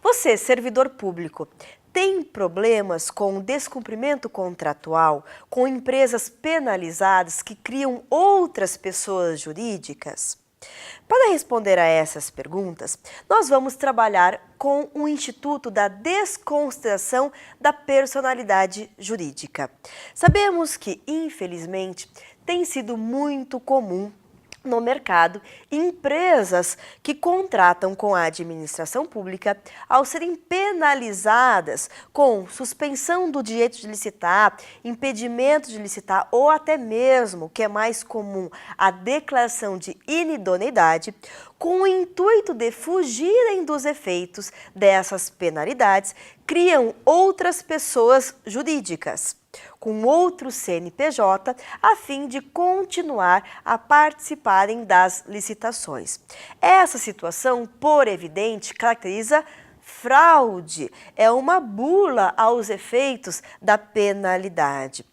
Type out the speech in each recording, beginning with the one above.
Você, servidor público, tem problemas com o descumprimento contratual, com empresas penalizadas que criam outras pessoas jurídicas? Para responder a essas perguntas, nós vamos trabalhar com o Instituto da Desconsideração da Personalidade Jurídica. Sabemos que, infelizmente, tem sido muito comum no mercado empresas que contratam com a administração pública, ao serem penalizadas com suspensão do direito de licitar, impedimento de licitar ou até mesmo, que é mais comum, a declaração de inidoneidade, com o intuito de fugirem dos efeitos dessas penalidades, criam outras pessoas jurídicas com outro CNPJ, a fim de continuar a participarem das licitações. Essa situação, por evidente, caracteriza fraude, é uma bula aos efeitos da penalidade.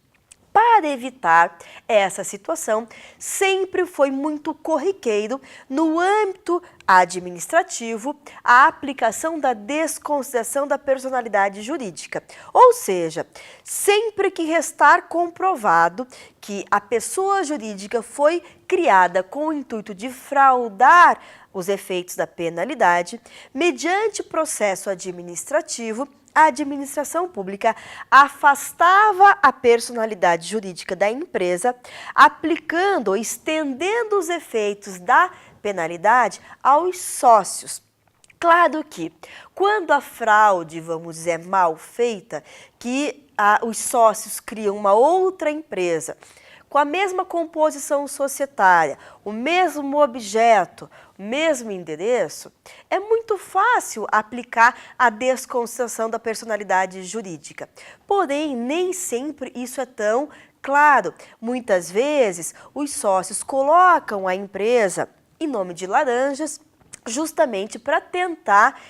Para evitar essa situação, sempre foi muito corriqueiro, no âmbito administrativo, a aplicação da desconsideração da personalidade jurídica. Ou seja, sempre que restar comprovado que a pessoa jurídica foi criada com o intuito de fraudar os efeitos da penalidade, mediante processo administrativo, a administração pública afastava a personalidade jurídica da empresa, aplicando ou estendendo os efeitos da penalidade aos sócios. Claro que, quando a fraude, vamos dizer, é mal feita, que os sócios criam uma outra empresa, com a mesma composição societária, o mesmo objeto, o mesmo endereço, é muito fácil aplicar a desconsideração da personalidade jurídica. Porém, nem sempre isso é tão claro. Muitas vezes, os sócios colocam a empresa em nome de laranjas, justamente para tentar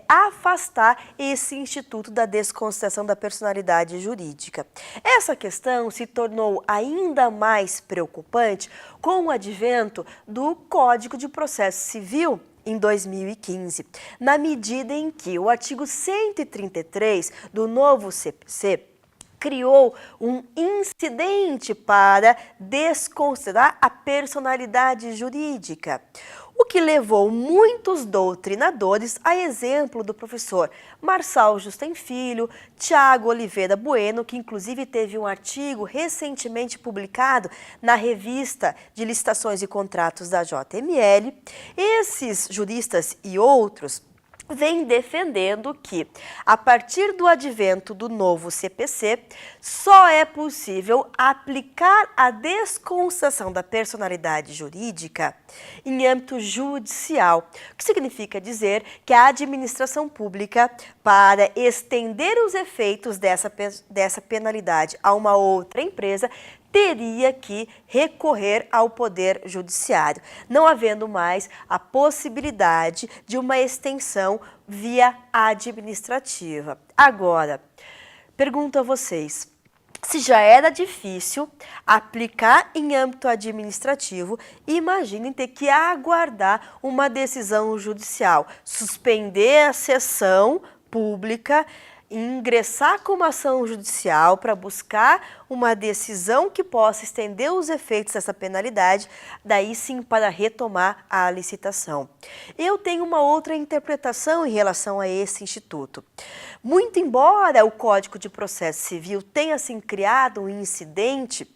afastar esse instituto da desconsideração da personalidade jurídica. Essa questão se tornou ainda mais preocupante com o advento do Código de Processo Civil em 2015, na medida em que o artigo 133 do novo CPC criou um incidente para desconsiderar a personalidade jurídica, o que levou muitos doutrinadores, a exemplo do professor Marçal Justem Filho, Tiago Oliveira Bueno, que inclusive teve um artigo recentemente publicado na revista de licitações e contratos da JML. Esses juristas e outros vem defendendo que, a partir do advento do novo CPC, só é possível aplicar a desconsideração da personalidade jurídica em âmbito judicial, o que significa dizer que a administração pública, para estender os efeitos dessa penalidade a uma outra empresa, teria que recorrer ao Poder Judiciário, não havendo mais a possibilidade de uma extensão via administrativa. Agora, pergunto a vocês, se já era difícil aplicar em âmbito administrativo, imaginem ter que aguardar uma decisão judicial, suspender a sessão pública, ingressar com uma ação judicial para buscar uma decisão que possa estender os efeitos dessa penalidade, daí sim para retomar a licitação. Eu tenho uma outra interpretação em relação a esse instituto. Muito embora o Código de Processo Civil tenha assim criado um incidente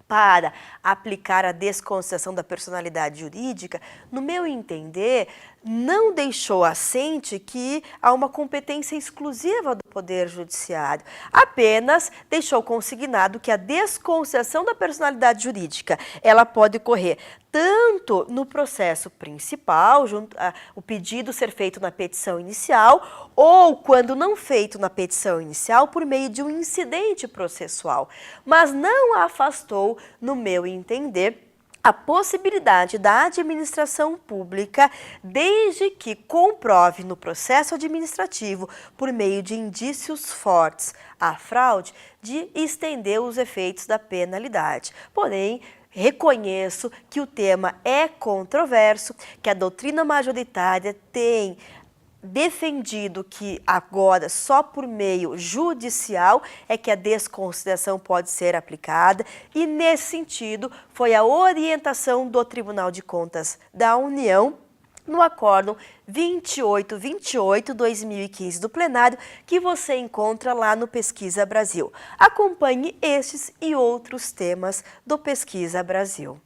para aplicar a desconsideração da personalidade jurídica, no meu entender, não deixou assente que há uma competência exclusiva do Poder Judiciário. Apenas deixou consignado que a desconsideração da personalidade jurídica, ela pode ocorrer tanto no processo principal, o pedido ser feito na petição inicial, ou quando não feito na petição inicial, por meio de um incidente processual. Mas não afastou, no meu entender, a possibilidade da administração pública, desde que comprove no processo administrativo, por meio de indícios fortes, a fraude, de estender os efeitos da penalidade. Porém, reconheço que o tema é controverso, que a doutrina majoritária tem defendido que agora só por meio judicial é que a desconsideração pode ser aplicada, e nesse sentido foi a orientação do Tribunal de Contas da União no Acórdão 2828/2015 do plenário, que você encontra lá no Pesquisa Brasil. Acompanhe estes e outros temas do Pesquisa Brasil.